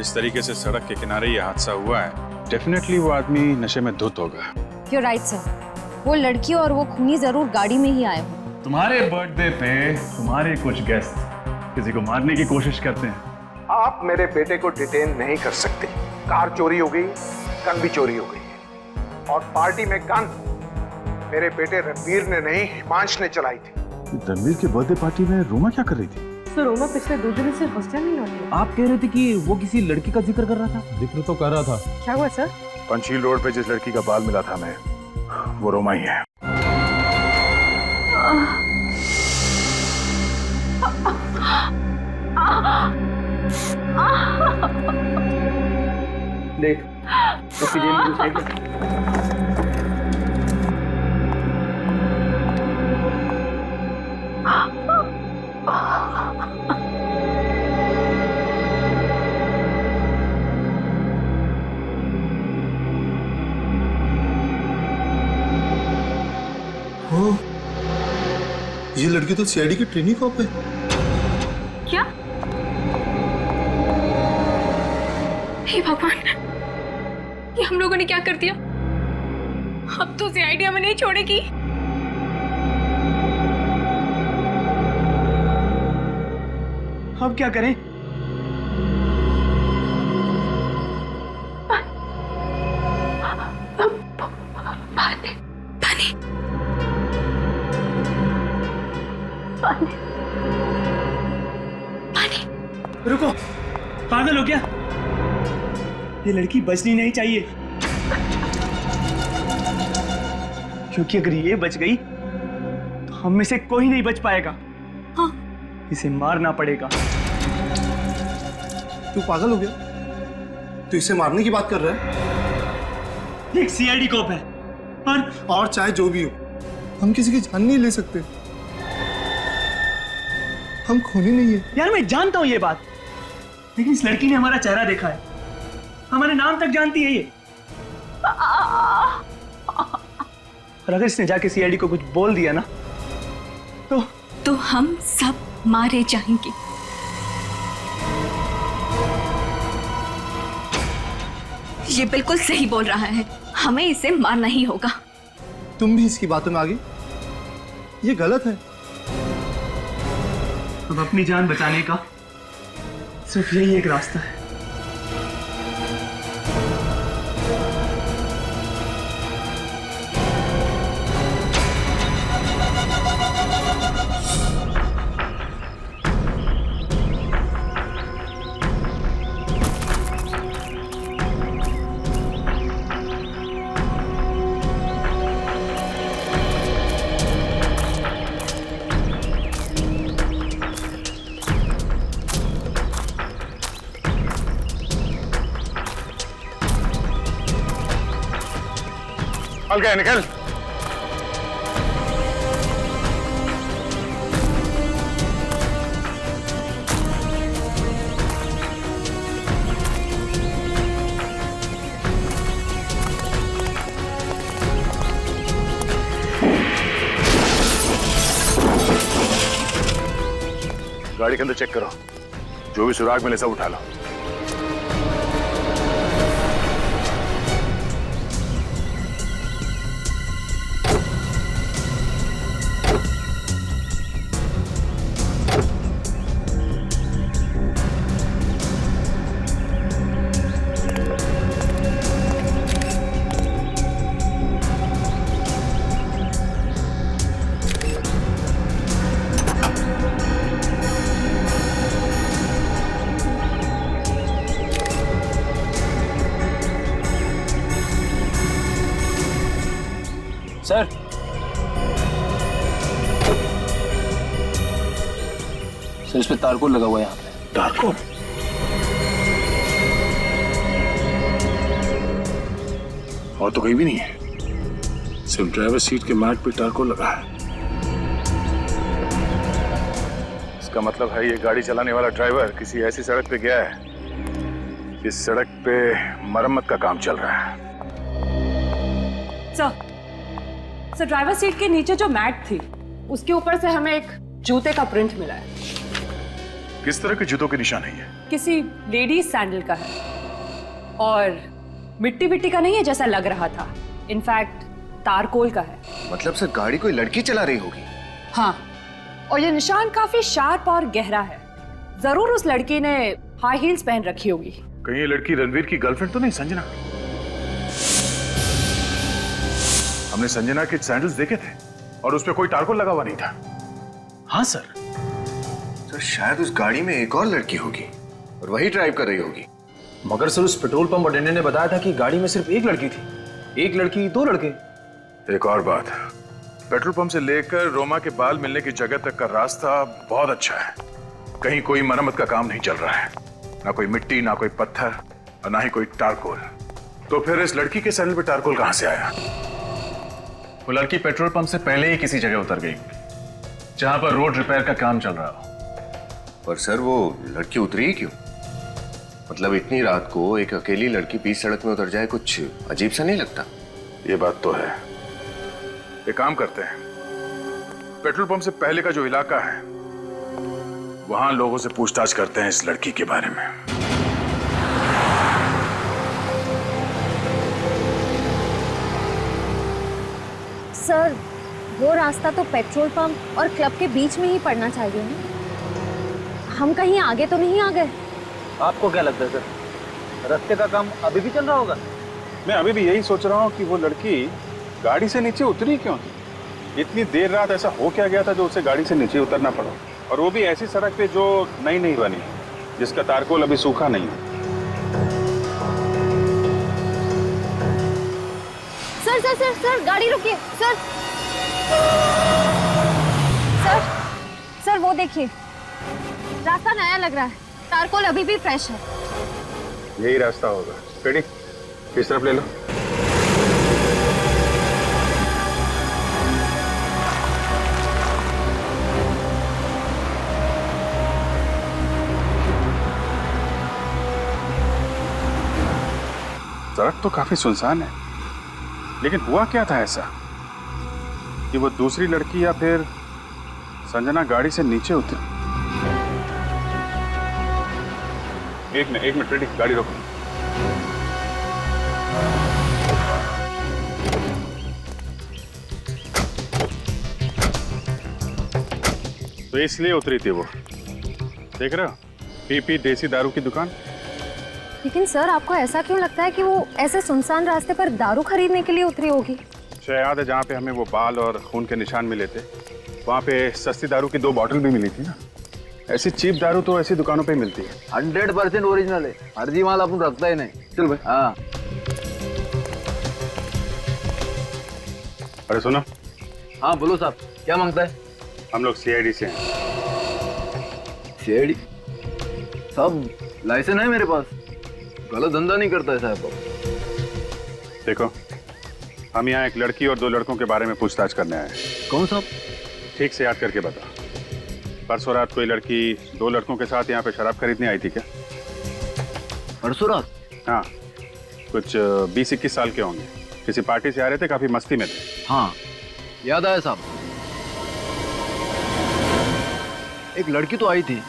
जिस तरीके से सड़क के किनारे ये हादसा हुआ है, डेफिनेटली वो आदमी नशे में धुत होगा। You're right, sir. वो लड़की और वो खूनी जरूर गाड़ी में ही आए हों। तुम्हारे बर्थडे पे तुम्हारे कुछ गेस्ट किसी को मारने की कोशिश करते हैं। आप मेरे बेटे को डिटेन नहीं कर सकते। कार चोरी हो गई, गन भी चोरी हो गई और पार्टी में गन मेरे बेटे रणवीर ने नहीं, हिमांश ने चलाई थी। रणवीर के बर्थडे पार्टी में रोमा क्या कर रही थी? सर रोमा पिछले 2 दिन से हॉस्टल नहीं लौटी। आप कह रहे थे कि वो किसी लड़की का जिक्र कर रहा था। जिक्र तो कर रहा था। क्या हुआ सर? पंचशील रोड पे जिस लड़की का बाल मिला था हमें, वो रोमा ही है। देख उसकी जेब में कुछ है। हाँ, ये लड़की तो सीआईडी की ट्रेनिंग कॉप है। क्या? हे भगवान, ये हम लोगों ने क्या कर दिया? अब तो सीआईडी हमें नहीं छोड़ेगी। अब क्या करें? रुको, पागल हो क्या? ये लड़की बचनी नहीं चाहिए, क्योंकि अगर ये बच गई तो हम में से कोई नहीं बच पाएगा। हाँ। इसे मारना पड़ेगा। तू पागल हो गया? तू इसे मारने की बात कर रहा है? ये एक सीआईडी कॉप है और चाहे जो भी हो, हम किसी की जान नहीं ले सकते। हम खूनी नहीं है। यार मैं जानता हूं ये बात, लेकिन इस लड़की ने हमारा चेहरा देखा है, हमारे नाम तक जानती है ये। और अगर इसने जाके सीआईडी को कुछ बोल दिया ना तो हम सब मारे जाएंगे। ये बिल्कुल सही बोल रहा है, हमें इसे मारना ही होगा। तुम भी इसकी बातों में आ गई? ये गलत है। अब अपनी जान बचाने का सिर्फ यही एक रास्ता है। निकल गए, निकल। गाड़ी के अंदर चेक करो, जो भी सुराग मिले सब उठा लो। सर, इस पे तारकोल लगा हुआ है यहाँ पे। तारकोल? और तो कहीं भी नहीं है, सिर्फ ड्राइवर सीट के मैट पे तारकोल लगा है। इसका मतलब है ये गाड़ी चलाने वाला ड्राइवर किसी ऐसी सड़क पे गया है जिस सड़क पे मरम्मत का काम चल रहा है। सर ड्राइवर सीट के नीचे जो मैट थी उसके ऊपर से हमें एक जूते का प्रिंट मिला है। किस तरह के जूतों के निशान है ये? किसी लेडीज सैंडल का है और मिट्टी विट्टी का नहीं है जैसा लग रहा था। इनफैक्ट तारकोल का है। मतलब सर गाड़ी कोई लड़की चला रही होगी। हाँ, और ये निशान काफी शार्प और गहरा है। जरूर उस लड़की ने हाई हील्स पहन रखी होगी। कहीं ये लड़की रणवीर की गर्लफ्रेंड तो नहीं संजना? हमने संजना के सैंडल्स देखे थे और उस पे कोई तारकोल लगा हुआ नहीं था। हाँ सर। सर शायद उस गाड़ी में एक और लड़की होगी और वही ड्राइव कर रही होगी। मगर सर उस पेट्रोल पंप अटेंडेंट ने बताया था कि गाड़ी में सिर्फ एक लड़की थी। एक लड़की, दो लड़के। एक और बात, पेट्रोल पंप से लेकर रोमा के बाल मिलने की जगह तक का रास्ता बहुत अच्छा है। कहीं कोई मरम्मत का काम नहीं चल रहा है, ना कोई मिट्टी, ना कोई पत्थर और ना ही कोई टारकोल। तो फिर इस लड़की के सैंडल पे टारकोल कहां से आया? वो लड़की पेट्रोल पंप से पहले ही किसी जगह उतर गई जहां पर रोड रिपेयर का काम चल रहा हो। पर सर वो लड़की उतरी ही क्यों? मतलब इतनी रात को एक अकेली लड़की बीच सड़क में उतर जाए, कुछ अजीब सा नहीं लगता? ये बात तो है। एक काम करते हैं, पेट्रोल पंप से पहले का जो इलाका है वहां लोगों से पूछताछ करते हैं इस लड़की के बारे में। सर, वो रास्ता तो पेट्रोल पंप और क्लब के बीच में ही पड़ना चाहिए ना? हम कहीं आगे तो नहीं आ गए? आपको क्या लगता है सर, रास्ते का काम अभी भी चल रहा होगा? मैं अभी भी यही सोच रहा हूँ कि वो लड़की गाड़ी से नीचे उतरी क्यों थी? इतनी देर रात ऐसा हो क्या गया था जो उसे गाड़ी से नीचे उतरना पड़ा, और वो भी ऐसी सड़क पे जो नई नहीं बनी, जिसका तारकोल अभी सूखा नहीं है। सर सर सर सर, गाड़ी रुकिए सर। सर सर, वो देखिए, रास्ता नया लग रहा है, तारकोल अभी भी फ्रेश है। यही रास्ता होगा। रेडी, किस तरफ ले लो। सड़क तो काफी सुनसान है, लेकिन हुआ क्या था ऐसा कि वो दूसरी लड़की या फिर संजना गाड़ी से नीचे उतरी? एक मिनट रेडी, गाड़ी रोको। तो इसलिए उतरी थी वो, देख रहे हो, पीपी देसी दारू की दुकान। लेकिन सर, आपको ऐसा क्यों लगता है कि वो ऐसे सुनसान रास्ते पर दारू खरीदने के लिए उतरी होगी? याद है जहाँ पे हमें वो बाल और खून के निशान मिले थे, वहाँ पे सस्ती दारू की 2 बॉटल भी मिली थी ना। ऐसी चीप दारू तो ऐसी दुकानों पे मिलती है। 100% ओरिजिनल है, फर्जी माल अपन रखता ही नहीं। चल भाई। हाँ। अरे सुनो। हाँ बोलो साहब, क्या मांगता है? हम लोग CID से हैं। CID? साहब लाइसेंस है मेरे पास, गलत धंधा नहीं करता है साहब। देखो, हम यहाँ एक लड़की और 2 लड़कों के बारे में पूछताछ करने आए हैं। कौन साहब? ठीक से याद करके बता। परसों रात कोई लड़की 2 लड़कों के साथ यहाँ पे शराब खरीदने आई थी क्या? परसों रात? हाँ, कुछ 20-21 साल के होंगे। किसी पार्टी से आ रहे थे, काफी मस्ती में थे। हाँ याद आया साहब, एक लड़की तो आई थी,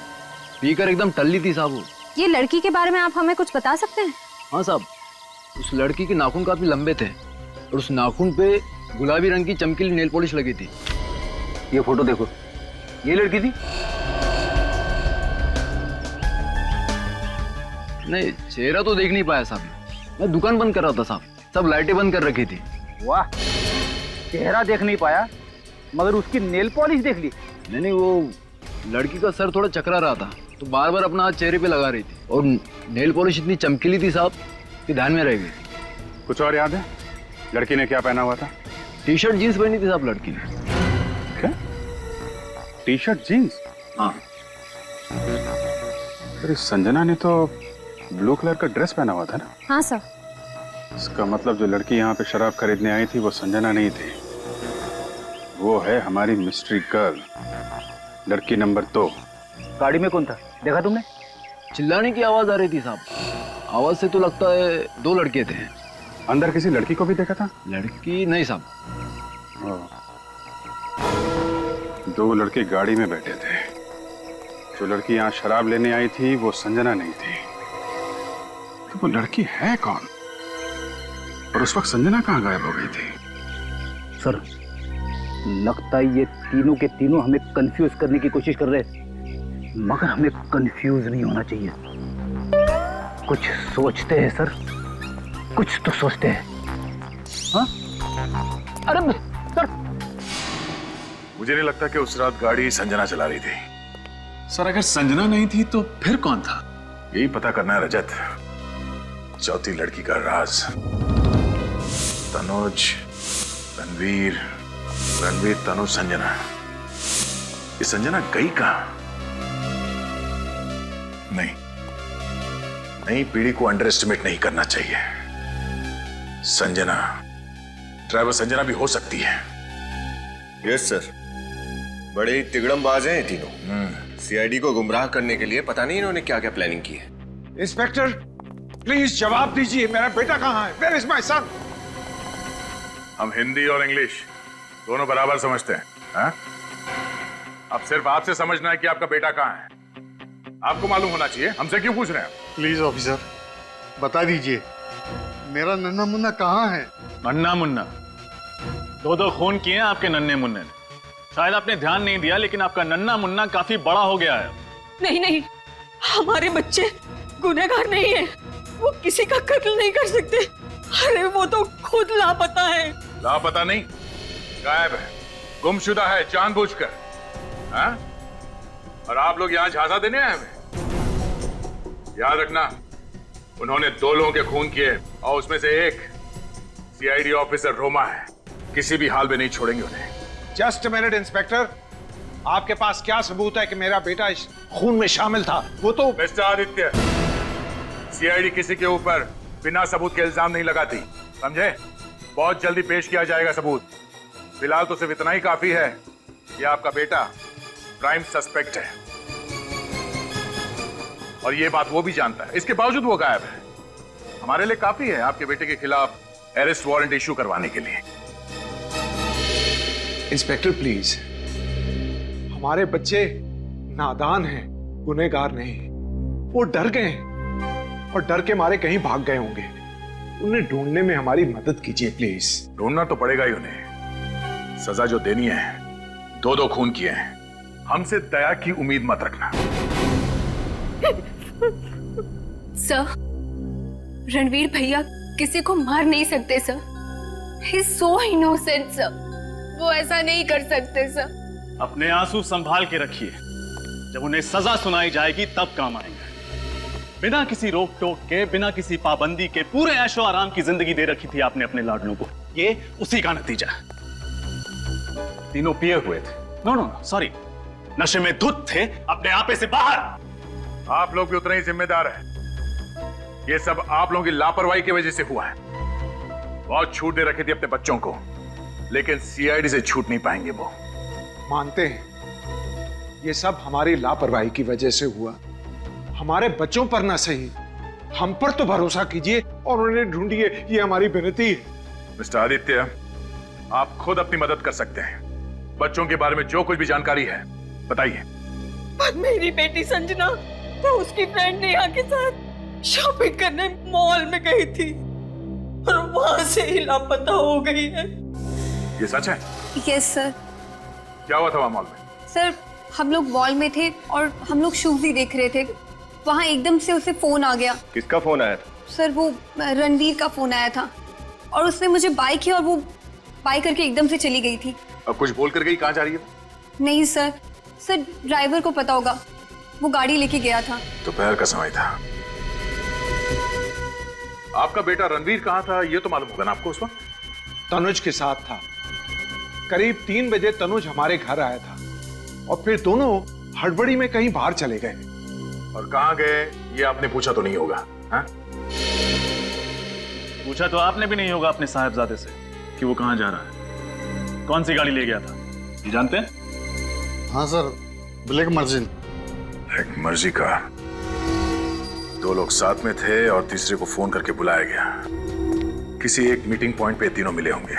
पीकर एकदम टल्ली थी साहब। ये लड़की के बारे में आप हमें कुछ बता सकते हैं? हाँ साहब, उस लड़की के नाखून काफी लंबे थे और उस नाखून पे गुलाबी रंग की चमकीली नेल पॉलिश लगी थी। ये फोटो देखो, ये लड़की थी। नहीं, चेहरा तो देख नहीं पाया साहब, मैं दुकान बंद कर रहा था साहब, सब लाइटें बंद कर रखी थी। वाह, चेहरा देख नहीं पाया मगर उसकी नेल पॉलिश देख ली? नहीं, वो लड़की का सर थोड़ा चकरा रहा था तो बार बार अपना हाथ चेहरे पे लगा रही थी, और नेल पॉलिश इतनी चमकीली थी साहब कि ध्यान में रह गई। कुछ और याद है? लड़की ने क्या पहना हुआ था? टी-शर्ट जीन्स पहनी थी साहब लड़की ने। क्या? T shirt jeans? हाँ। अरे संजना ने तो ब्लू कलर का ड्रेस पहना हुआ था ना? हाँ सर। इसका मतलब जो लड़की यहाँ पे शराब खरीदने आई थी वो संजना नहीं थी, वो है हमारी मिस्ट्री गर्ल, लड़की नंबर 2। गाड़ी में कौन था, देखा तुमने? चिल्लाने की आवाज आ रही थी साहब, आवाज से तो लगता है 2 लड़के थे। अंदर किसी लड़की को भी देखा था? लड़की नहीं साहब। 2 लड़के गाड़ी में बैठे थे, जो लड़की यहाँ शराब लेने आई थी वो संजना नहीं थी। तो वो लड़की है कौन? और उस वक्त संजना कहाँ गायब हो गई थी? सर, लगता है ये तीनों के तीनों हमें कंफ्यूज करने की कोशिश कर रहे हैं, मगर हमें कंफ्यूज नहीं होना चाहिए। कुछ सोचते हैं सर, कुछ तो सोचते हैं। हाँ? अरे सर, मुझे नहीं लगता कि उस रात गाड़ी संजना चला रही थी। सर अगर संजना नहीं थी तो फिर कौन था? यही पता करना है रजत। चौथी लड़की का राज। तनुज, रणवीर, रणवीर, तनुज, संजना। ये संजना गई कहां? नहीं, नई पीढ़ी को अंडर एस्टिमेट नहीं करना चाहिए। संजना, ड्राइवर संजना भी हो सकती है। यस सर, बड़े ही तिगड़मबाज हैं ये तीनों। सीआईडी को गुमराह करने के लिए पता नहीं इन्होंने क्या क्या प्लानिंग की है। इंस्पेक्टर प्लीज जवाब दीजिए, मेरा बेटा कहाँ है? Where is my son? हम हिंदी और इंग्लिश दोनों बराबर समझते हैं। हाँ? अब सिर्फ आपसे समझना है कि आपका बेटा कहाँ है। आपको मालूम होना चाहिए, हमसे क्यों पूछ रहे हैं? प्लीज ऑफिसर, बता दीजिए मेरा नन्ना मुन्ना कहाँ है? नन्ना मुन्ना? दो खून किए हैं आपके नन्हे मुन्ने ने। शायद आपने ध्यान नहीं दिया, लेकिन आपका नन्ना मुन्ना काफी बड़ा हो गया है। नहीं नहीं, हमारे बच्चे गुनहगार नहीं है, वो किसी का कत्ल नहीं कर सकते। अरे वो तो खुद लापता है। लापता नहीं, गायब है, गुमशुदा है जानबूझकर। हाँ? और आप लोग यहाँ झांसा देने आए हैं? याद रखना, उन्होंने 2 लोगों के खून किए और उसमें से एक सीआईडी ऑफिसर रोमा है। किसी भी हाल में नहीं छोड़ेंगे उन्हें। जस्ट मिनट इंस्पेक्टर, आपके पास क्या सबूत है कि मेरा बेटा इस खून में शामिल था? वो तो मिस्टर आदित्य, सीआईडी किसी के ऊपर बिना सबूत के इल्जाम नहीं लगाती, समझे? बहुत जल्दी पेश किया जाएगा सबूत। फिलहाल तो सिर्फ इतना ही काफी है कि आपका बेटा प्राइम सस्पेक्ट है, और ये बात वो भी जानता है। इसके बावजूद वो गायब है। हमारे लिए काफी है आपके बेटे के खिलाफ अरेस्ट वारंट इशू करवाने के लिए। इंस्पेक्टर प्लीज, हमारे बच्चे नादान हैं, गुनहगार नहीं। वो डर गए हैं और डर के मारे कहीं भाग गए होंगे। उन्हें ढूंढने में हमारी मदद कीजिए प्लीज। ढूंढना तो पड़ेगा ही उन्हें। सजा जो देनी है, 2 खून किए हैं। हमसे दया की उम्मीद मत रखना। सर, रणवीर भैया किसी को मार नहीं सकते sir. He is so innocent sir, वो ऐसा नहीं कर सकते सर। अपने आंसू संभाल के रखिए, जब उन्हें सजा सुनाई जाएगी तब काम आएंगे। बिना किसी रोक टोक के, बिना किसी पाबंदी के पूरे ऐशो आराम की जिंदगी दे रखी थी आपने अपने लाडलों को। ये उसी का नतीजा है। तीनों पिए हुए थे, नो सॉरी, नशे में धुत थे, अपने आपे से बाहर। आप लोग भी उतने ही जिम्मेदार हैं। ये सब आप लोगों की लापरवाही की वजह से हुआ है। बहुत छूट दे रखी थी अपने बच्चों को, लेकिन सीआईडी से छूट नहीं पाएंगे वो। मानते हैं ये सब हमारी लापरवाही की वजह से हुआ। हमारे बच्चों पर ना सही, हम पर तो भरोसा कीजिए और उन्हें ढूंढिए, ये हमारी विनती है। मिस्टर आदित्य, आप खुद अपनी मदद कर सकते हैं। बच्चों के बारे में जो कुछ भी जानकारी है बताइए। पर मेरी बेटी संजना तो उसकी फ्रेंड नेहा के साथ शॉपिंग करने मॉल में गई थी और वहां से ही लापता हो गई है। ये सच है? Yes sir. क्या हुआ था वहां मॉल में? सर, हम लोग मॉल में थे और हम लोग शूज ही देख रहे थे। वहाँ एकदम से उसे फोन आ गया। किसका फोन आया था? सर, वो रणवीर का फोन आया था और उसने मुझे बाय किया और वो बाय करके एकदम से चली गई थी। अब कुछ बोल कर गई? कहाँ जा रही है? नहीं सर, ड्राइवर को पता होगा, वो गाड़ी लेके गया था। दोपहर का समय था। आपका बेटा रणवीर कहाँ था ये तो मालूम होगा ना आपको उस वक्त? तनुज के साथ था। करीब 3 बजे तनुज हमारे घर आया था और फिर दोनों हड़बड़ी में कहीं बाहर चले गए। और कहाँ गए ये आपने पूछा तो नहीं होगा? हाँ? पूछा तो आपने भी नहीं होगा अपने साहबजादे से कि वो कहाँ जा रहा है, कौन सी गाड़ी ले गया था, ये जानते हैं? हाँ सर, ब्लैक मर्जिन। ब्लैक मर्जी का 2 लोग साथ में थे और तीसरे को फोन करके बुलाया गया। किसी एक मीटिंग पॉइंट पे तीनों मिले होंगे।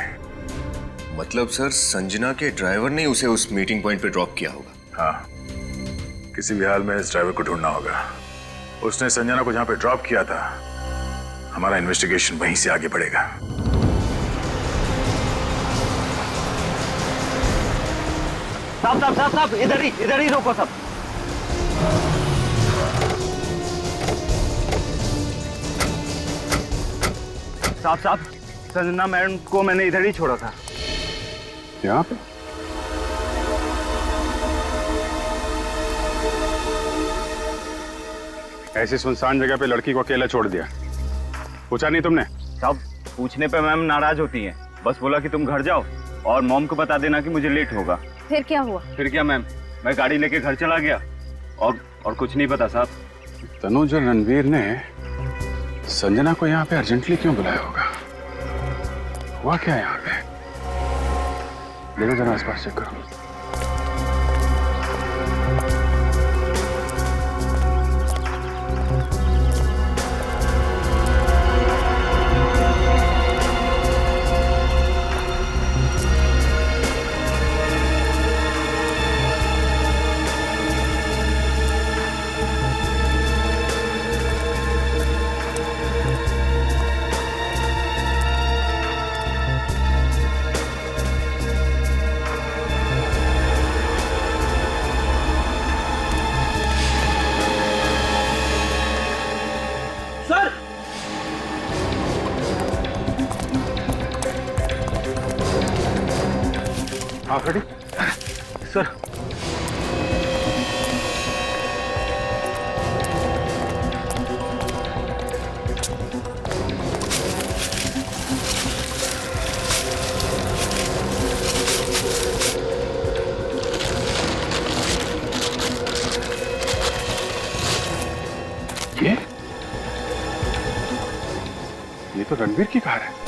मतलब सर, संजना के ड्राइवर ने उसे उस मीटिंग पॉइंट पे ड्रॉप किया होगा? हाँ, किसी भी हाल में इस ड्राइवर को ढूंढना होगा। उसने संजना को जहां पे ड्रॉप किया था, हमारा इन्वेस्टिगेशन वहीं से आगे बढ़ेगा। साहब इधर ही रोको सब। साहब संजना मैडम को मैंने इधर ही छोड़ा था। यहाँ पे? ऐसी सुनसान जगह पे लड़की को अकेला छोड़ दिया, पूछा नहीं तुमने? साहब पूछने पे मैम नाराज होती हैं, बस बोला कि तुम घर जाओ और मॉम को बता देना कि मुझे लेट होगा। फिर क्या हुआ? फिर क्या मैम, मैं गाड़ी लेके घर चला गया और कुछ नहीं पता साहब। तनुज और रणवीर ने संजना को यहाँ पे अर्जेंटली क्यों बुलाया होगा? हुआ क्या यहाँ पे? देखो जरा आसपास चेक करो। हाँ खड़ी सर। ये तो रणवीर की कार है।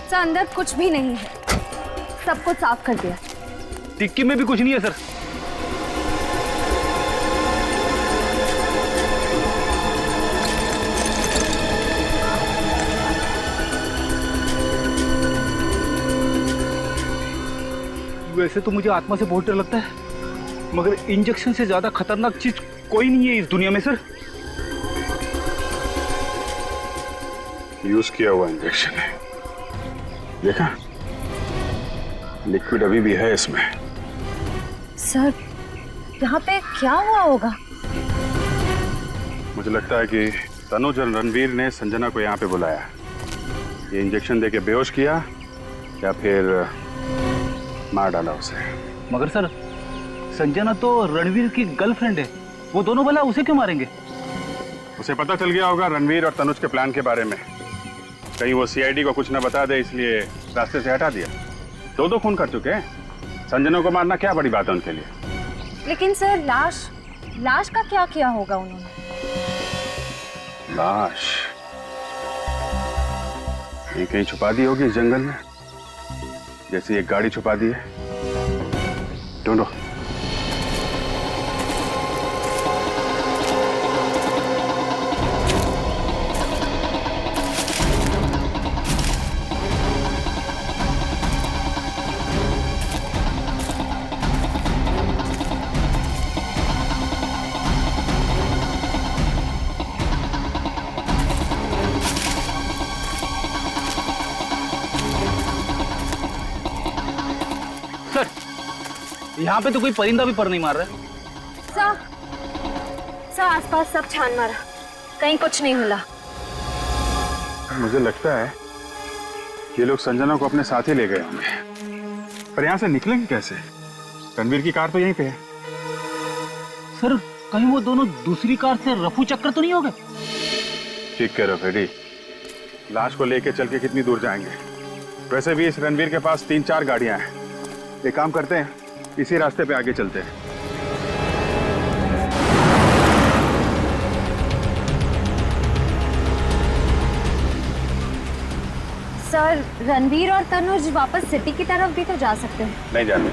सर अंदर कुछ भी नहीं है, सब कुछ साफ कर दिया। टिक्की में भी कुछ नहीं है सर। वैसे तो मुझे आत्मा से बहुत डर लगता है, मगर इंजेक्शन से ज्यादा खतरनाक चीज कोई नहीं है इस दुनिया में सर। यूज किया हुआ इंजेक्शन है, देखा? लिक्विड अभी भी है इसमें। सर यहाँ पे क्या हुआ होगा? मुझे लगता है कि तनुज और रणवीर ने संजना को यहाँ पे बुलाया, ये इंजेक्शन देके बेहोश किया या फिर मार डाला उसे। मगर सर संजना तो रणवीर की गर्लफ्रेंड है, वो दोनों भला उसे क्यों मारेंगे? उसे पता चल गया होगा रणवीर और तनुज के प्लान के बारे में, कहीं वो सीआईडी को कुछ न बता दे इसलिए रास्ते से हटा दिया। दो खून कर चुके हैं, संजना को मारना क्या बड़ी बात है उनके लिए। लेकिन सर लाश का क्या किया होगा उन्होंने? लाश ये कहीं छुपा दी होगी इस जंगल में, जैसे एक गाड़ी छुपा दी है। ढूंढो। यहाँ पे तो कोई परिंदा भी पर नहीं मार रहा है। सर आसपास सब छान मारा, कहीं कुछ नहीं मिला। मुझे लगता है ये लोग संजना को अपने साथ ही ले गए होंगे, पर यहाँ से निकलेंगे कैसे? रणवीर की कार तो यहीं पे है। सर कहीं वो दोनों दूसरी कार से रफू चक्कर तो नहीं हो गए? ठीक कह रहे हो फेडी, लाश को लेके चल के कितनी दूर जाएंगे? वैसे भी इस रणवीर के पास 3-4 गाड़ियां हैं। एक काम करते हैं, इसी रास्ते पे आगे चलते हैं। सर रणवीर और तनुज वापस सिटी की तरफ भी तो जा सकते हैं। नहीं जाते,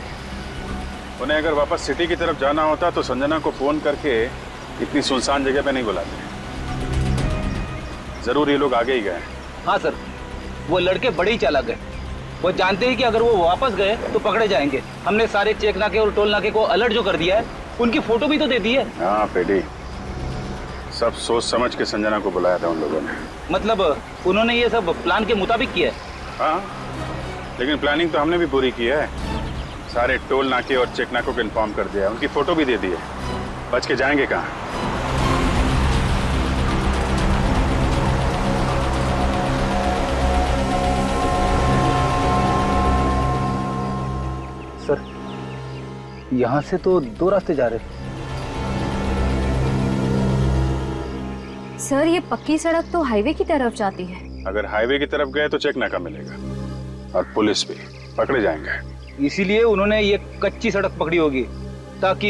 उन्हें अगर वापस सिटी की तरफ जाना होता तो संजना को फोन करके इतनी सुनसान जगह पे नहीं बुलाते। जरूर ये लोग आगे ही गए। हाँ सर, वो लड़के बड़े ही चालाक है। वो जानते हैं कि अगर वो वापस गए तो पकड़े जाएंगे। हमने सारे चेक नाके और टोल नाके को अलर्ट जो कर दिया है, उनकी फोटो भी तो दे दी है। हाँ पेडी, सब सोच समझ के संजना को बुलाया था उन लोगों ने। मतलब उन्होंने ये सब प्लान के मुताबिक किया है? हाँ, लेकिन प्लानिंग तो हमने भी पूरी की है। सारे टोल नाके और चेक नाकों को इन्फॉर्म कर दिया, उनकी फोटो भी दे दी है। बच के जाएंगे कहाँ? सर, यहाँ से तो 2 रास्ते जा रहे हैं। सर, ये पक्की सड़क तो हाईवे की तरफ जाती है। अगर हाईवे की तरफ गए तो चेक नाका मिलेगा और पुलिस भी, पकड़े जाएंगे। इसीलिए उन्होंने ये कच्ची सड़क पकड़ी होगी ताकि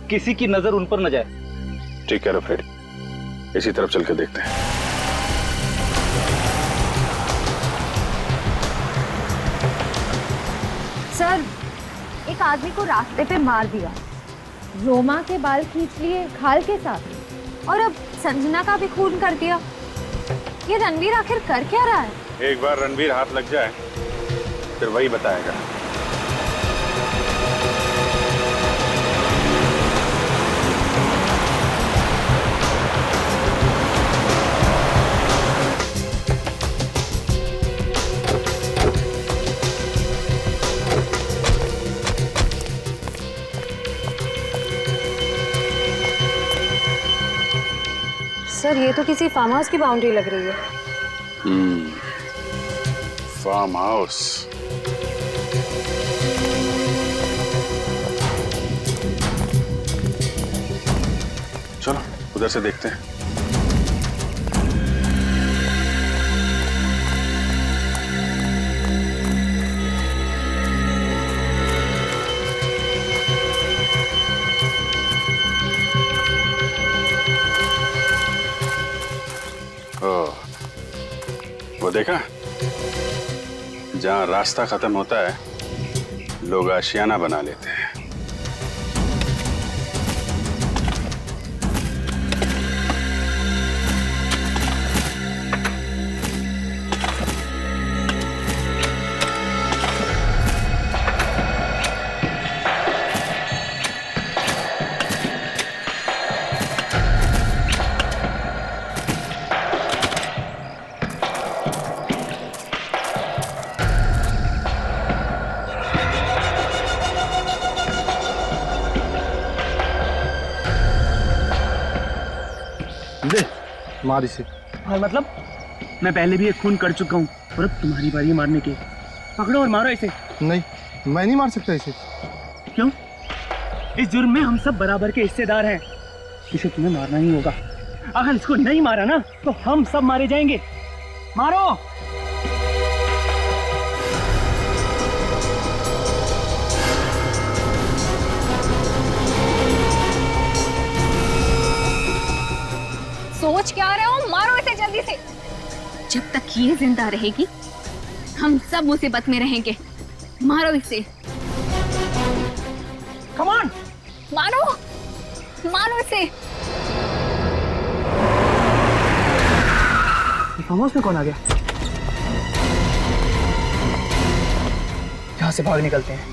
किसी की नजर उन पर न जाए। ठीक है फ्रेडी, इसी तरफ चल के देखते हैं। सर, एक आदमी को रास्ते पे मार दिया, रोमा के बाल खींच लिए खाल के साथ, और अब संजना का भी खून कर दिया। ये रणवीर आखिर कर क्या रहा है? एक बार रणवीर हाथ लग जाए फिर वही बताएगा। सर, ये तो किसी फार्म हाउस की बाउंड्री लग रही है। Farm house. चलो उधर से देखते हैं। वो देखा, जहाँ रास्ता खत्म होता है लोग आशियाना बना लेते हैं। मार इसे। और मतलब मैं पहले भी एक खून कर चुका हूँ और अब तुम्हारी बारी है मारने की। पकड़ो और मारो इसे। नहीं, मैं नहीं मार सकता इसे। क्यों? इस जुर्म में हम सब बराबर के हिस्सेदार हैं। इसे तुम्हें मारना ही होगा। अगर इसको नहीं मारा ना तो हम सब मारे जाएंगे। मारो। सोच क्या रहे हो? मारो इसे जल्दी से। जब तक ये जिंदा रहेगी हम सब मुसीबत में रहेंगे। मारो इसे। कम ऑन, मारो मारो इसे। फार्म हाउस में कौन आ गया? यहाँ से भाग निकलते हैं।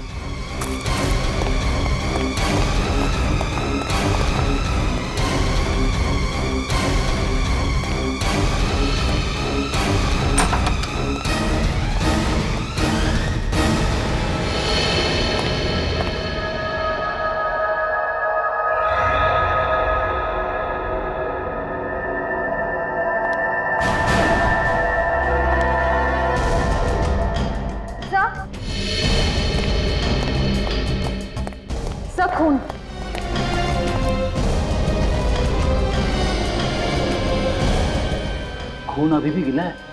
खून। खून अभी भी गिला है।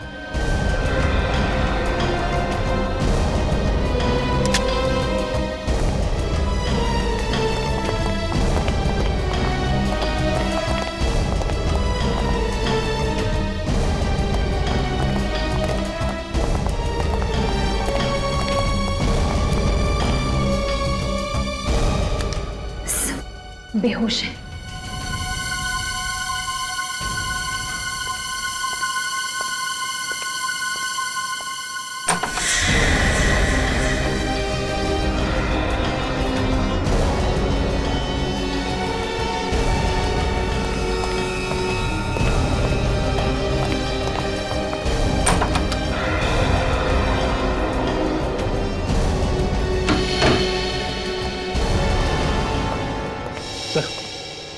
बेहोश है।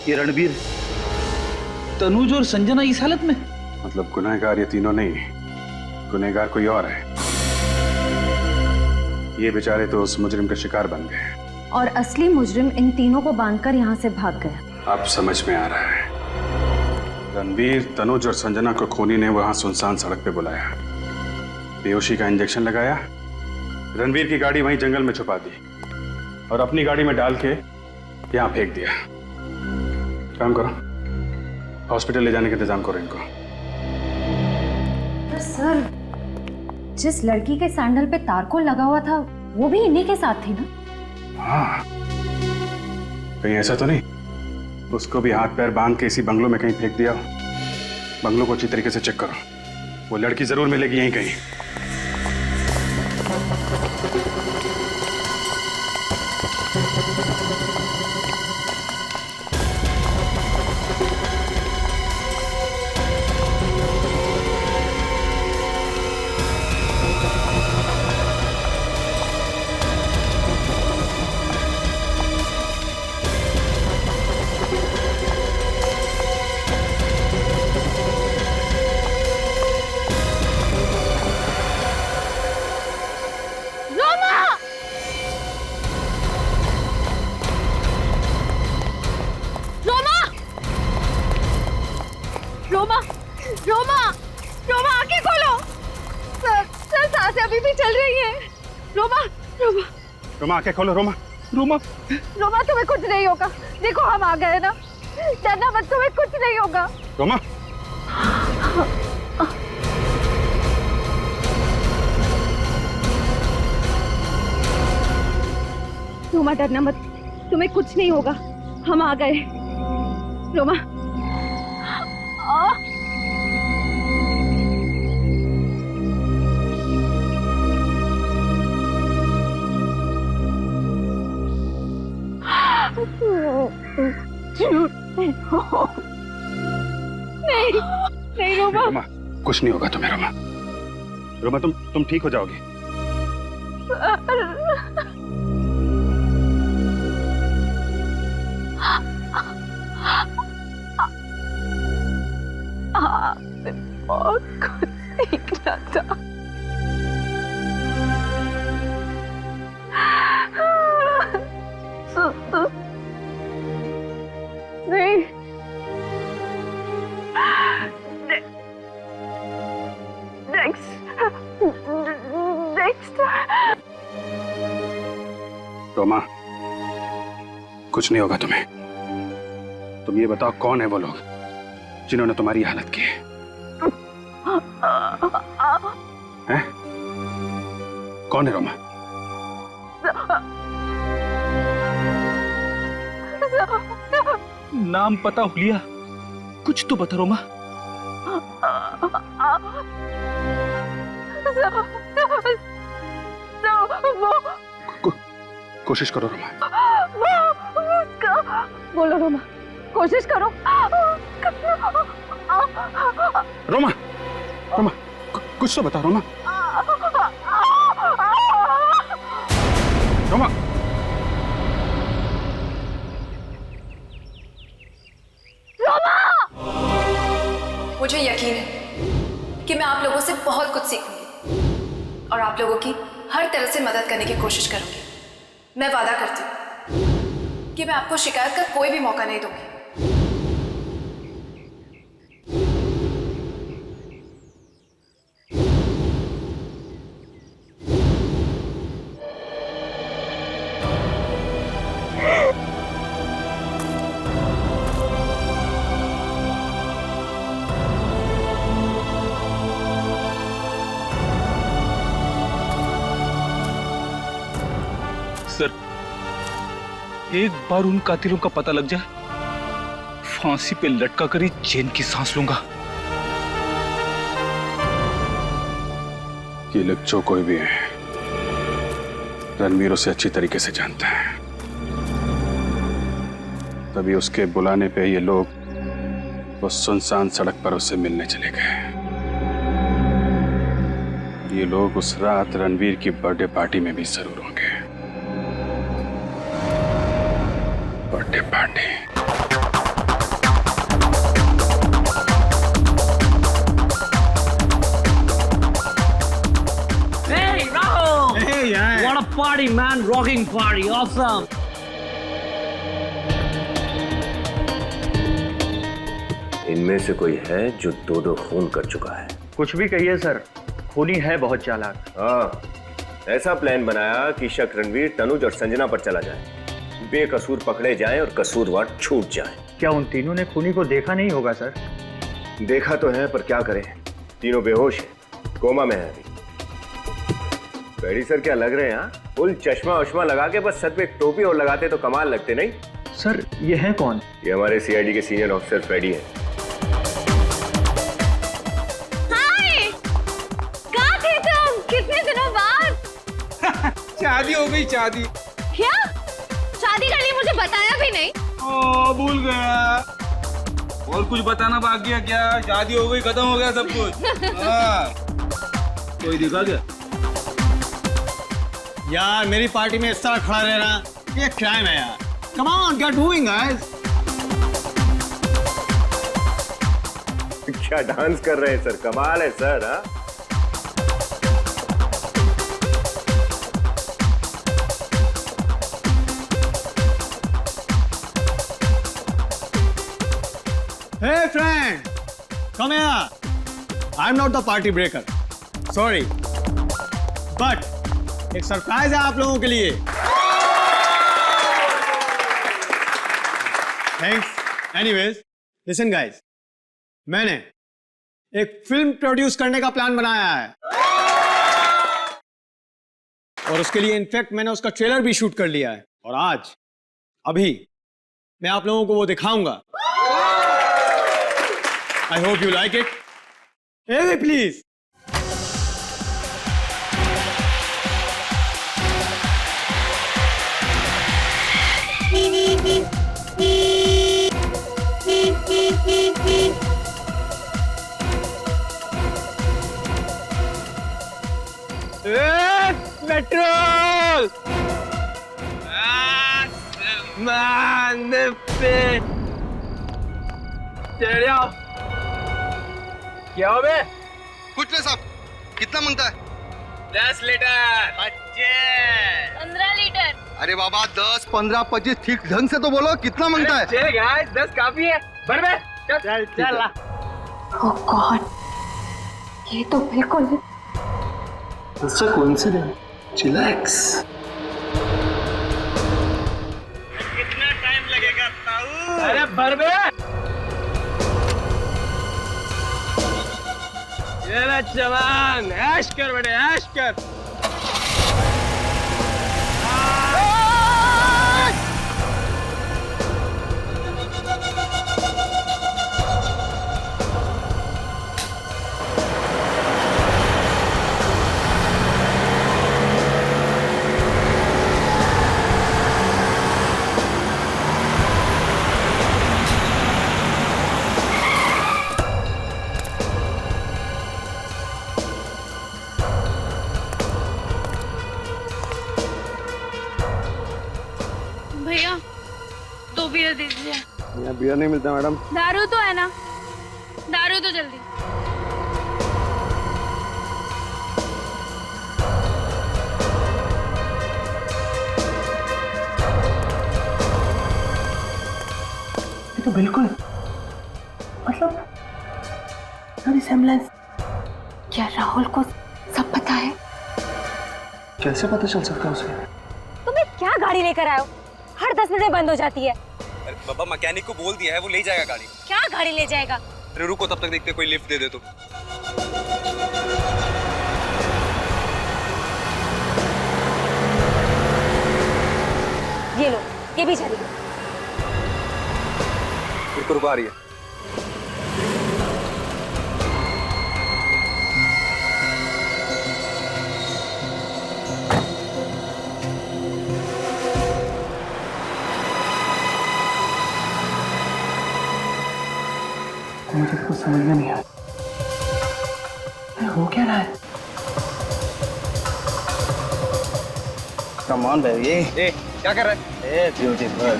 ये रणबीर, तनुज और संजना इस हालत में? मतलब गुनहगार ये तीनों नहीं, गुनहगार कोई और है। ये बेचारे तो उस मुजरिम का शिकार बन गए और असली मुजरिम इन तीनों को बांधकर यहाँ से भाग गया। अब समझ में आ रहा है। रणबीर, तनुज और संजना को खूनी ने वहां सुनसान सड़क पे बुलाया, बेहोशी का इंजेक्शन लगाया, रणबीर की गाड़ी वहीं जंगल में छुपा दी और अपनी गाड़ी में डाल के यहाँ फेंक दिया। काम करो, हॉस्पिटल ले जाने का इंतजाम करो इनको। पर सर, जिस लड़की के सैंडल पे तारकोल लगा हुआ था वो भी इन्हीं के साथ थी ना? हाँ, कहीं ऐसा तो नहीं उसको भी हाथ पैर बांध के इसी बंगलों में कहीं फेंक दिया हो? बंगलों को अच्छी तरीके से चेक करो, वो लड़की जरूर मिलेगी यहीं कहीं। रोमा, रोमा, रोमा आंखें खोलो। सर सांसें अभी भी चल रही हैं। रोमा, रोमा, रोमा आंखें खोलो। रोमा, रोमा, रोमा तुम्हें कुछ नहीं होगा। देखो हम आ गए ना, डरना मत, तुम्हें कुछ नहीं होगा। रोमा, रोमा डरना मत, तुम्हें कुछ नहीं होगा, हम आ गए। रोमा, नहीं, नहीं रोमा। रोमा, कुछ नहीं होगा तुम्हें। रोमा, रोमा तुम ठीक हो जाओगी। और कुछ सीखना था। नहीं, रोमा, कुछ नहीं होगा तुम्हें। तुम ये बताओ कौन है वो लोग जिन्होंने तुम्हारी हालत की है? हैं? कौन है रोमा? नाम पता हुलिया, कुछ तो बता रोमा। कोशिश करो रोमा। बोलो रोमा, कोशिश करो। रोमा, रोमा, कुछ तो बता रोमा। रोमा, मुझे यकीन है कि मैं आप लोगों से बहुत कुछ सीखूंगी और आप लोगों की हर तरह से मदद करने की कोशिश करूंगी। मैं वादा करती हूँ कि मैं आपको शिकायत का कोई भी मौका नहीं दूंगी। सर, एक बार उन कातिलों का पता लग जाए फांसी पे लटका कर ही चैन की सांस लूंगा। ये लोग जो कोई भी है, रणवीर उसे अच्छी तरीके से जानता है, तभी उसके बुलाने पे ये लोग वो सुनसान सड़क पर उससे मिलने चले गए। ये लोग उस रात रणवीर की बर्थडे पार्टी में भी जरूर होंगे। Birthday party. Hey, Rahul! Hey, yeah. What a party, man! Rocking party, awesome! इनमें से कोई है जो दो खून कर चुका है? कुछ भी कहिए सर, खूनी है बहुत चालाक। हाँ, ऐसा प्लान बनाया कि शक रणवीर, तनुज और संजना पर चला जाए, बेकसूर पकड़े जाएं और कसूरवार छूट जाएं। क्या उन तीनों ने खूनी को देखा नहीं होगा सर? देखा तो है, पर क्या करें, तीनों बेहोश हैं, कोमा में है अभी। बेड़ी सर क्या लग रहे हैं? हाँ, फुल चश्मा वश्मा लगा के बस सर पे एक टोपी और लगाते तो कमाल लगते नहीं? सर ये है कौन? ये हमारे सीआईडी के सीनियर ऑफिसर फ्रेडी हैं। हाय, कहाँ थे तुम? कितने दिनों बाद? शादी हो गई, शादी। क्या? शादी कर ली, मुझे बताया भी नहीं। ओ, भूल गया। और कुछ बताना बाकी है क्या? शादी हो गई, खत्म हो गया सब कुछ। हाँ। कोई दिखा क्या? यार मेरी पार्टी में इस तरह खड़ा रहना ये क्राइम है यार। Come on, get moving, guys. क्या डांस कर रहे हैं सर, कमाल है सर। हाँ, Hey friend, come here. I'm not the party breaker. Sorry, but एक सरप्राइज है आप लोगों के लिए। Thanks. Anyways, listen guys, मैंने एक फिल्म प्रोड्यूस करने का प्लान बनाया है और उसके लिए इनफैक्ट मैंने उसका ट्रेलर भी शूट कर लिया है और आज अभी मैं आप लोगों को वो दिखाऊंगा। I hope you like it. Hey, please. Petrol क्या हो बे? कुछ नहीं साहब, कितना मांगता है? 10 लीटर। 15 लीटर। अरे बाबा 10, 15, 25 ठीक ढंग से तो बोलो, कितना मांगता है? चल गाइस, 10 काफी है। भर बे। चल चल। ओह गॉड, ये तो बिल्कुल It's a coincidence. Chillax. कितना टाइम लगेगा ताऊ? अरे भर बे। ये ले जवान, ऐश कर बेटे, ऐश कर। भैया 2 बियर दीजिए। यहाँ बियर नहीं मिलता मैडम। दारू तो है ना? दारू तो जल्दी। ये तो बिल्कुल मतलब रिसेम्बलेंस। क्या राहुल को सब पता है? कैसे पता चल सकता है उसे? तुम्हें क्या गाड़ी लेकर आए हो? हर 10 मिनट में बंद हो जाती है। अरे बाबा मैकेनिक को बोल दिया है, वो ले जाएगा गाड़ी। क्या गाड़ी ले जाएगा? अरे रुको, तब तक देखते कोई लिफ्ट दे दे तो। ये लो, ये भी चली। उसको रुका रही है। मुझे कुछ समझ में नहीं आया, हो क्या रहा है? कमान भाई ये क्या कर रहा है? ब्यूटीफुल,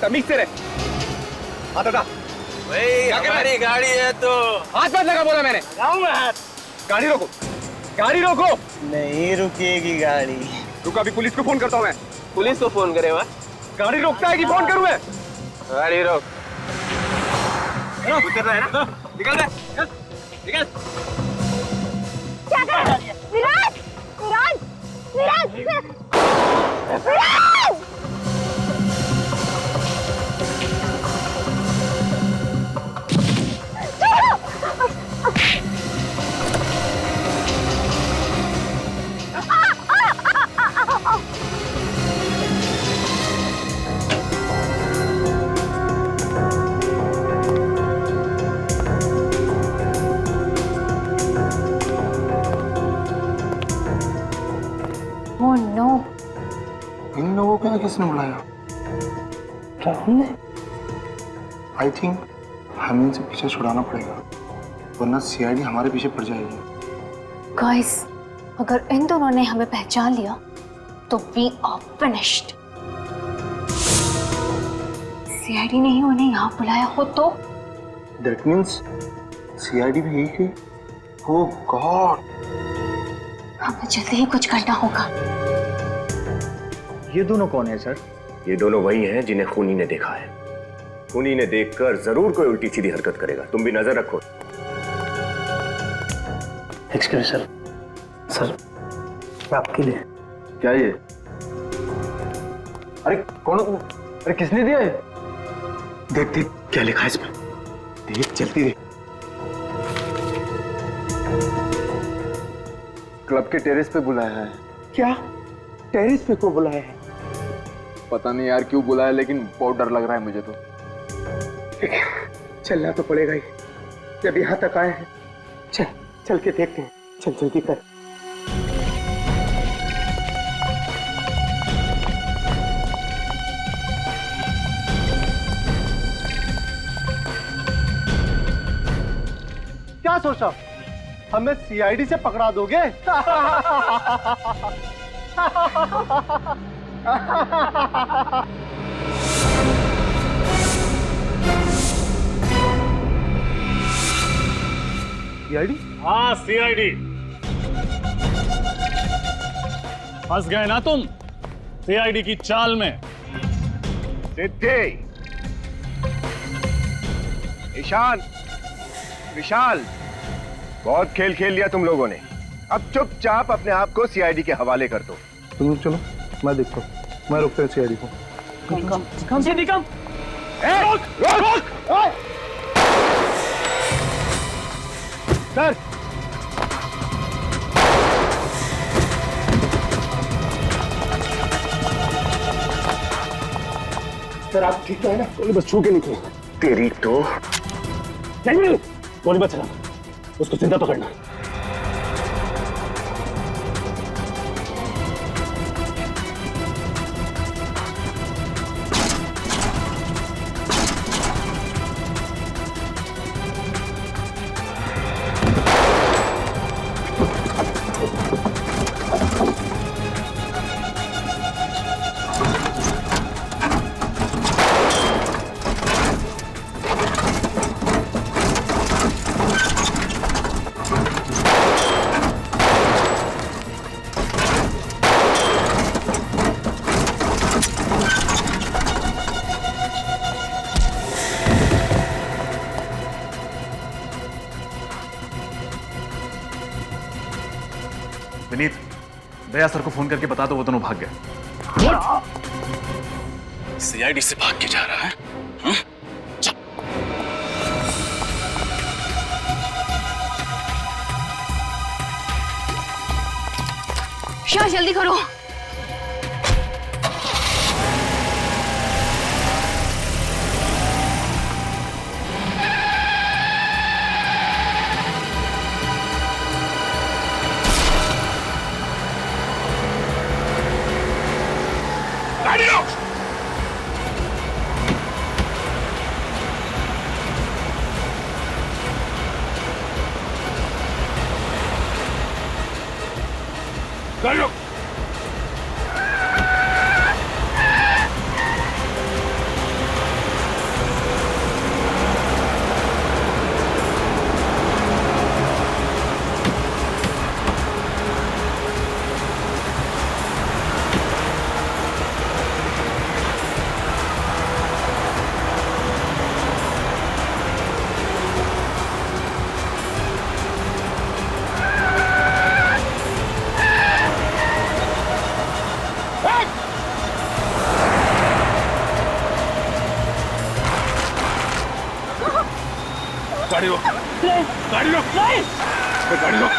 तमीज से रहे। हाथ हटा। क्या कर रहा है? गाड़ी है तो हाथ मत लगा, बोला मैंने। लगाऊंगा हाथ। गाड़ी रोको, गाड़ी रोको। नहीं रुकेगी गाड़ी। रुको, अभी पुलिस को फोन करता हूँ मैं। पुलिस को फोन करे? गाड़ी रोकता है कि फोन करूँ मैं? गाड़ी रोक। उतर रहा है ना? निकल रहा है? निकल। क्या कर रहा है? विराज! विराज! विराज! विराज! Oh no! इन लोगों को किसने बुलाया? राहुल ने? आई थिंक हमें इनसे पीछे छुड़ाना पड़ेगा, वरना सीआईडी हमारे पीछे पड़ जाएगी। Guys, अगर इन दोनों ने हमें पहचान लिया तो we are finished. सीआईडी ने ही उन्हें यहाँ बुलाया हो तो? That means सीआईडी भी यही है। Oh God! हमें जल्दी ही कुछ करना होगा। ये दोनों कौन है सर? ये दोनों वही हैं जिन्हें खूनी ने देखा है। खूनी ने देखकर जरूर कोई उल्टी सीधी हरकत करेगा, तुम भी नजर रखो। एक्सक्यूज सर, सर आपके लिए। क्या ये? अरे कौन? अरे किसने दिया है? देख देख क्या लिखा है इसमें, देख जल्दी देख। क्लब के टेरेस पे बुलाया है। क्या? टेरेस पे को बुलाया है? पता नहीं यार क्यों बुलाया, लेकिन बहुत डर लग रहा है मुझे तो। चलना तो पड़ेगा ही, जब यहाँ तक आए हैं। चल चल के देखते हैं, चल जल्दी कर। क्या सोचा, हमें सीआईडी से पकड़ा दोगे? सीआईडी? हाँ सीआईडी। फंस गए ना तुम सीआईडी की चाल में। सिद्धि, ईशान, विशाल, बहुत खेल खेल लिया तुम लोगों ने। अब चुपचाप अपने आप को सीआईडी के हवाले कर दो। तुम लोग चलो, मैं देखता हूँ, मैं रुकता हूँ सीआईडी को। कम से कम। रोक, रोक, रोक। सर सर आप ठीक तो है ना? गोली बस छू के निकलो। तेरी तो नहीं, गोली मत चला, उसको जिंदा पकड़ना। विनीत, दया सर को फोन करके बता दो वो दोनों भाग गए। सीआईडी से भाग के जा रहा है? शाह जल्दी करो। गाड़ी रोक। गाड़ी रोक। गाड़ी रोक। गाड़ी रोक।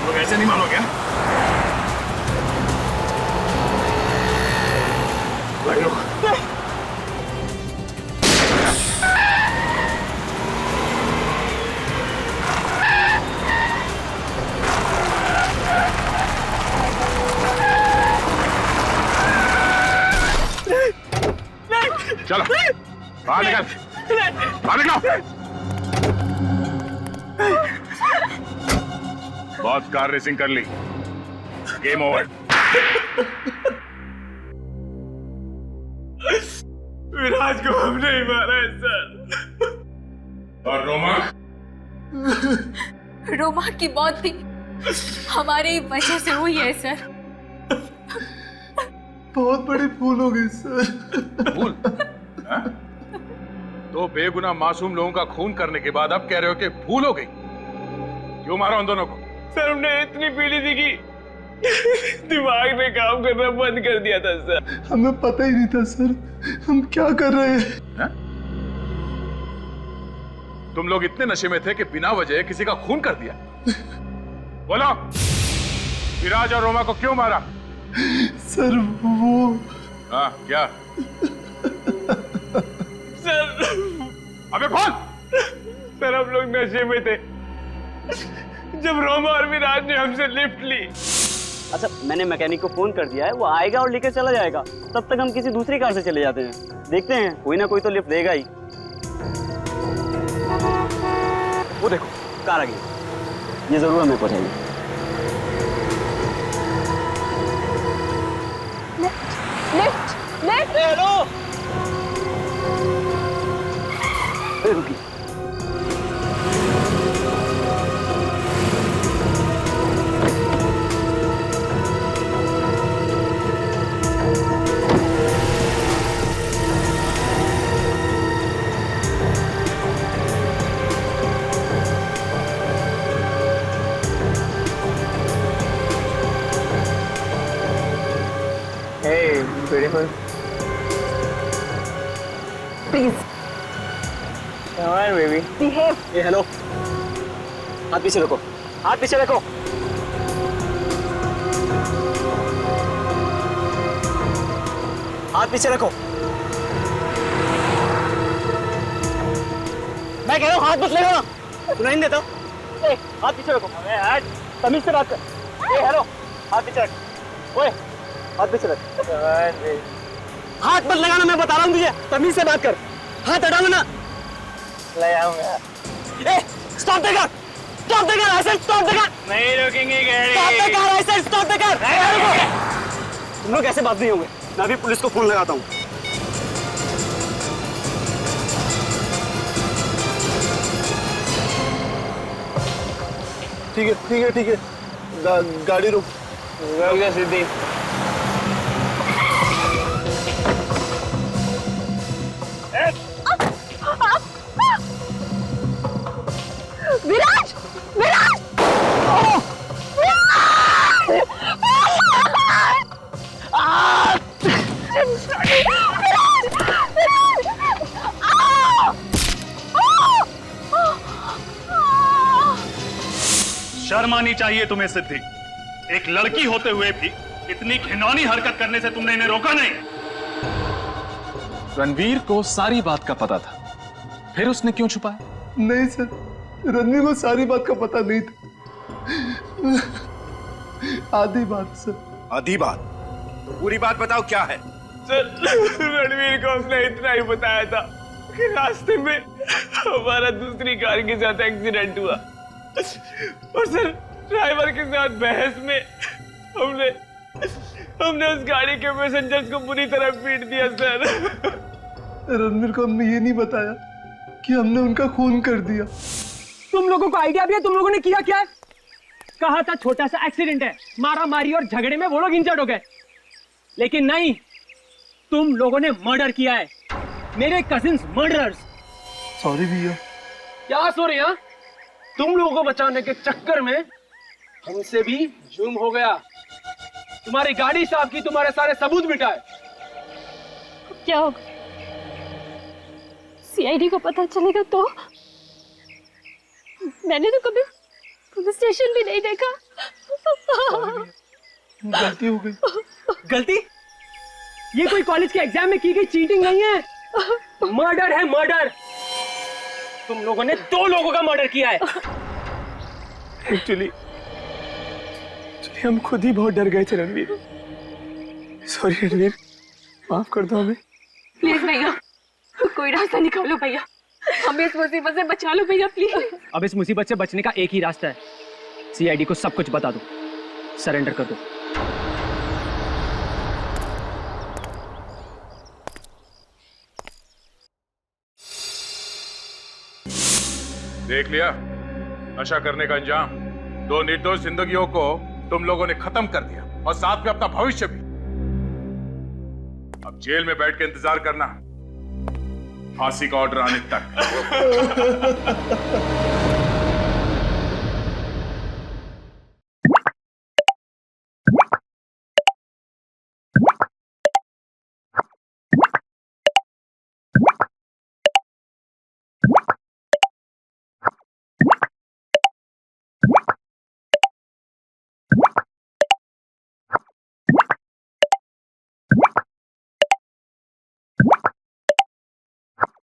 लोग ऐसे नहीं मानोगे? गाड़ी रोक। चलो बाहर निकल। बाहर निकलो। बहुत कार रेसिंग कर ली, गेम ओवर। विराज को हमने ही मारा है सर। और रोमा? रोमा की मौत भी हमारी वजह से हुई है सर। बहुत बड़ी भूल हो गई सर। भूल? हाँ? तो बेगुनाह मासूम लोगों का खून करने के बाद अब कह रहे हो कि भूल हो गई? क्यों मारा उन दोनों को? सर हमने इतनी पीड़ी थी कि दिमाग ने काम करना बंद कर दिया था सर। हमें पता ही नहीं था सर हम क्या कर रहे हैं। हा? तुम लोग इतने नशे में थे कि बिना वजह किसी का खून कर दिया। बोलो, विराज और रोमा को क्यों मारा? सर वो हाँ क्या? सर अबे बोल। सर हम लोग नशे में थे जब रोमा और विराज ने हमसे लिफ्ट ली। अच्छा, मैंने मैकेनिक को फोन कर दिया है, वो आएगा और लेकर चला जाएगा। तब तक हम किसी दूसरी कार से चले जाते हैं। देखते हैं, कोई ना कोई तो लिफ्ट देगा ही। वो देखो कार आ गई, ये जरूर हमें पहुंचाएगी। लिफ्ट। हेलो, रुकी। Hey, beautiful. Please Come on, baby. Behave. ये हेलो, हाथ पीछे रखो, हाथ पीछे रखो। हाथ पीछे रखो। मैं कह रहा हूँ हाथ मत लगाना, सुनाई नहीं देता। ए, हाथ पीछे रखो। अबे हट, तमीज से बात कर। ए हेलो, हाथ पीछे रख। ओए, हाथ पीछे रख। हाथ मत लगाना, मैं बता रहा हूँ तुझे, तमीज से बात कर। हाथ हटाओ ना। लगाऊंगा। ए, stop the car, stop the car, ऐसे स्टॉप द कार। नहीं रोकेंगे गाड़ी। स्टॉप द कार, ऐसे स्टॉप द कार। तुम लोग ऐसे बात नहीं होंगे, मैं अभी पुलिस को फोन लगाता हूँ। ठीक है। गाड़ी रोक। रोक जा सीधी। विराज, विराज, शर्म आनी चाहिए तुम्हें सिद्धि। एक लड़की होते हुए भी इतनी घिनौनी हरकत करने से तुमने इन्हें रोका नहीं। रणवीर को सारी बात का पता था, फिर उसने क्यों छुपाया? नहीं सर, रणवीर को सारी बात का पता नहीं था। आधी बात सर। आधी बात? तो पूरी बात बताओ क्या है? सर रणवीर को हमने इतना ही बताया था कि रास्ते में हमारा दूसरी कार के साथ एक्सीडेंट हुआ और सर ड्राइवर के साथ बहस में हमने उस गाड़ी के पैसेंजर्स को बुरी तरह पीट दिया सर। रणवीर को हमने ये नहीं बताया कि हमने उनका खून कर दिया। तुम लोगों को आइडिया भी है तुम लोगों ने किया क्या? कहा था छोटा सा एक्सीडेंट है, मारा मारी और झगड़े में वो लोग इंजर्ड हो गए, लेकिन नहीं, तुम लोगों ने मर्डर किया है, मेरे कजिन्स मर्डरर्स। सॉरी भैया। क्या सॉरी? हाँ, तुम लोगों को बचाने के चक्कर में हमसे भी जुर्म हो गया। तुम्हारी गाड़ी साफ की, तुम्हारे सारे सबूत मिटाए। क्या होगा? सीआईडी को पता चलेगा तो? मैंने तो कभी पुलिस स्टेशन भी नहीं देखा। गलती हो गई। गलती? ये कोई कॉलेज के एग्जाम में की गई चीटिंग नहीं है, मर्डर है मर्डर। तुम लोगों ने 2 लोगों का मर्डर किया है। एक्चुअली हम खुद ही बहुत डर गए थे रणवीर। सॉरी रणवीर, माफ कर दो हमें। प्लीज भैया, कोई रास्ता निकालो भैया, हमें इस मुसीबत से बचा लो भैया प्लीज। अब इस मुसीबत से बचने का एक ही रास्ता है, सीआईडी को सब कुछ बता दो, सरेंडर कर दो। देख लिया नशा करने का अंजाम। 2 निर्दोष जिंदगियों को तुम लोगों ने खत्म कर दिया और साथ में अपना भविष्य भी। अब जेल में बैठ के इंतजार करना फांसी का ऑर्डर आने तक।